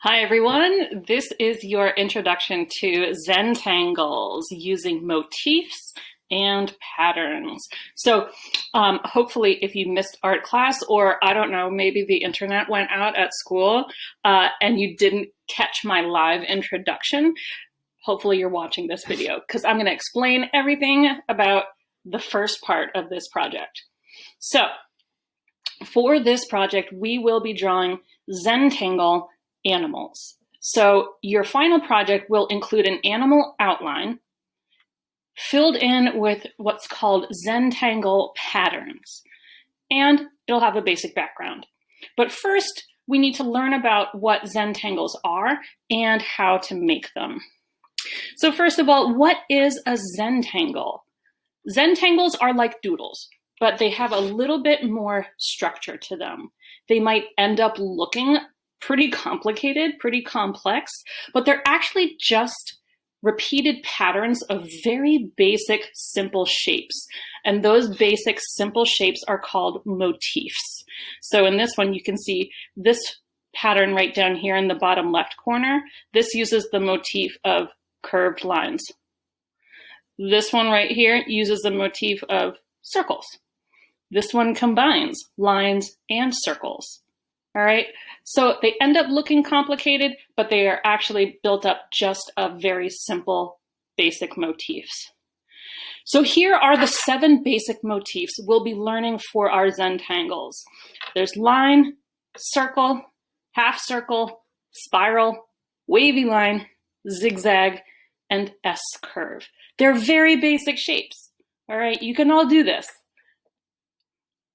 Hi everyone, this is your introduction to Zentangles using motifs and patterns. So hopefully if you missed art class, or I don't know, maybe the internet went out at school and you didn't catch my live introduction, hopefully you're watching this video because I'm going to explain everything about the first part of this project. So for this project, we will be drawing Zentangle Animals. So your final project will include an animal outline filled in with what's called Zentangle patterns, and it'll have a basic background. But first, we need to learn about what Zentangles are and how to make them. So first of all, what is a Zentangle? Zentangles are like doodles, but they have a little bit more structure to them. They might end up looking pretty complicated, pretty complex, but they're actually just repeated patterns of very basic, simple shapes. And those basic, simple shapes are called motifs. So in this one, you can see this pattern right down here in the bottom left corner. This uses the motif of curved lines. This one right here uses the motif of circles. This one combines lines and circles. All right, so they end up looking complicated, but they are actually built up just of very simple, basic motifs. So here are the 7 basic motifs we'll be learning for our Zentangles. There's line, circle, half circle, spiral, wavy line, zigzag, and S-curve. They're very basic shapes. All right, you can all do this.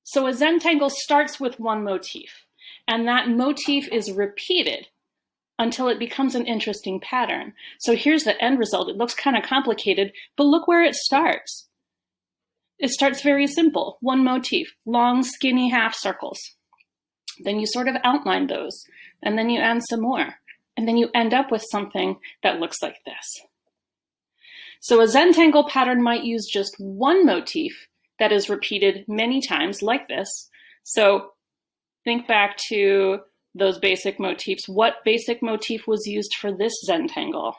So a Zentangle starts with one motif. And that motif is repeated until it becomes an interesting pattern. So here's the end result. It looks kind of complicated, but look where it starts. It starts very simple. One motif, long, skinny half circles. Then you sort of outline those, and then you add some more. And then you end up with something that looks like this. So a Zentangle pattern might use just one motif that is repeated many times like this. So think back to those basic motifs. What basic motif was used for this Zentangle?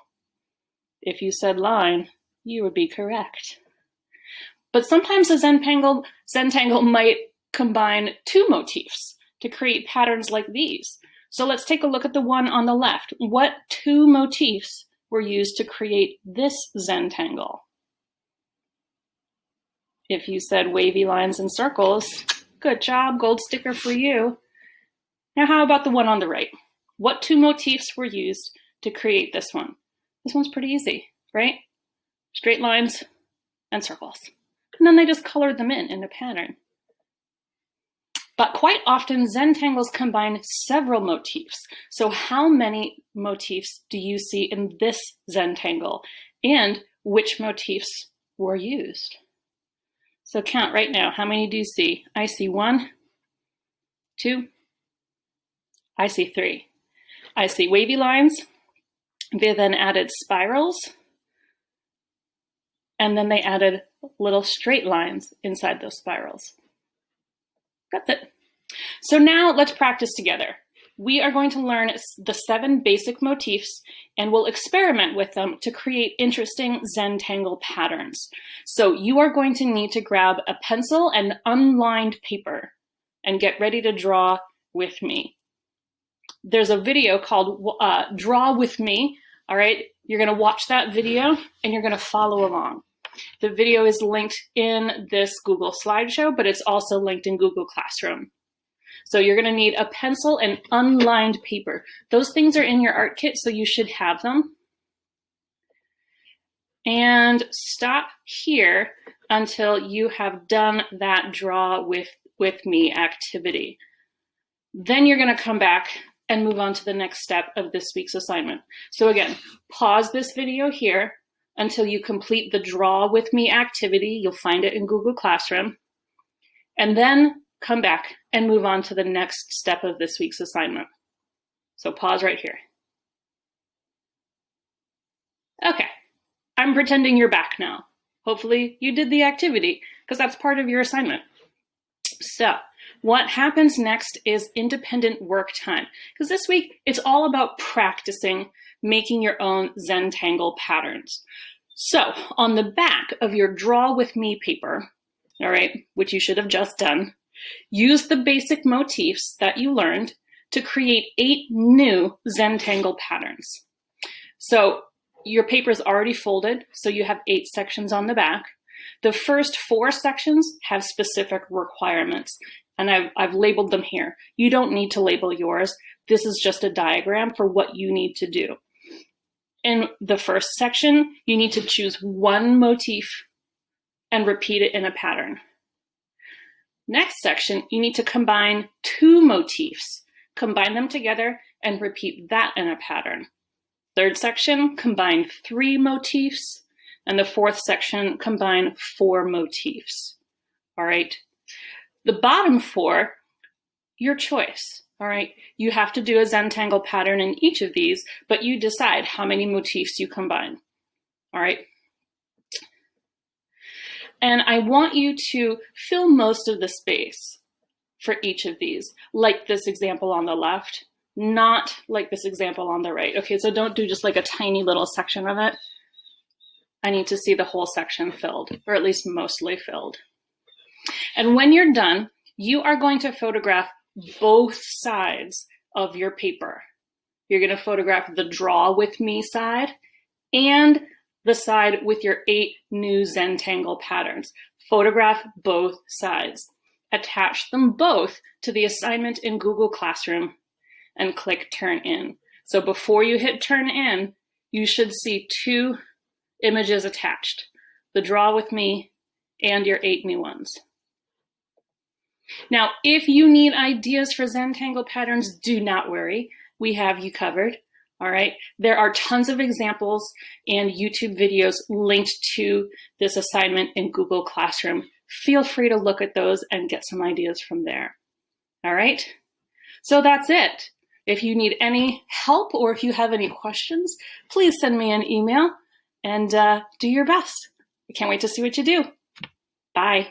If you said line, you would be correct. But sometimes a Zentangle might combine 2 motifs to create patterns like these. So let's take a look at the one on the left. What 2 motifs were used to create this Zentangle? If you said wavy lines and circles, good job, gold sticker for you. Now how about the one on the right? What 2 motifs were used to create this one? This one's pretty easy, right? Straight lines and circles. And then they just colored them in a pattern. But quite often, Zentangles combine several motifs. So how many motifs do you see in this Zentangle? And which motifs were used? So count right now. How many do you see? I see 1, 2, I see 3. I see wavy lines. They then added spirals. And then they added little straight lines inside those spirals. That's it. So now let's practice together. We are going to learn the 7 basic motifs and we'll experiment with them to create interesting Zentangle patterns. So you are going to need to grab a pencil and unlined paper and get ready to draw with me. There's a video called Draw With Me. All right, you're going to watch that video and you're going to follow along. The video is linked in this Google slideshow, but it's also linked in Google Classroom. So you're going to need a pencil and unlined paper. Those things are in your art kit, so you should have them. And stop here until you have done that draw with me activity. Then you're going to come back and move on to the next step of this week's assignment. So again, pause this video here until you complete the draw with me activity. You'll find it in Google Classroom. And then come back and move on to the next step of this week's assignment. So pause right here. Okay, I'm pretending you're back now. Hopefully you did the activity because that's part of your assignment. So What happens next is independent work time, because this week it's all about practicing making your own Zentangle patterns. So on the back of your Draw With Me paper, all right, which you should have just done, use the basic motifs that you learned to create 8 new Zentangle patterns. So your paper is already folded, so you have 8 sections on the back. The first 4 sections have specific requirements, and I've labeled them here. You don't need to label yours. This is just a diagram for what you need to do. In the first section, you need to choose 1 motif and repeat it in a pattern. Next section, you need to combine 2 motifs, combine them together and repeat that in a pattern. Third section, combine 3 motifs, and the fourth section, combine 4 motifs. All right. The bottom 4, your choice. All right. You have to do a Zentangle pattern in each of these, but you decide how many motifs you combine. All right. And I want you to fill most of the space for each of these, like this example on the left, not like this example on the right. Okay, so don't do just like a tiny little section of it. I need to see the whole section filled, or at least mostly filled. And when you're done, you are going to photograph both sides of your paper. You're going to photograph the Draw With Me side and the side with your 8 new Zentangle patterns. Photograph both sides. Attach them both to the assignment in Google Classroom and click Turn In. So before you hit Turn In, you should see 2 images attached, the Draw With Me and your 8 new ones. Now, if you need ideas for Zentangle patterns, do not worry. We have you covered. All right. There are tons of examples and YouTube videos linked to this assignment in Google Classroom. Feel free to look at those and get some ideas from there. All right. So that's it. If you need any help or if you have any questions, please send me an email and do your best. I can't wait to see what you do. Bye.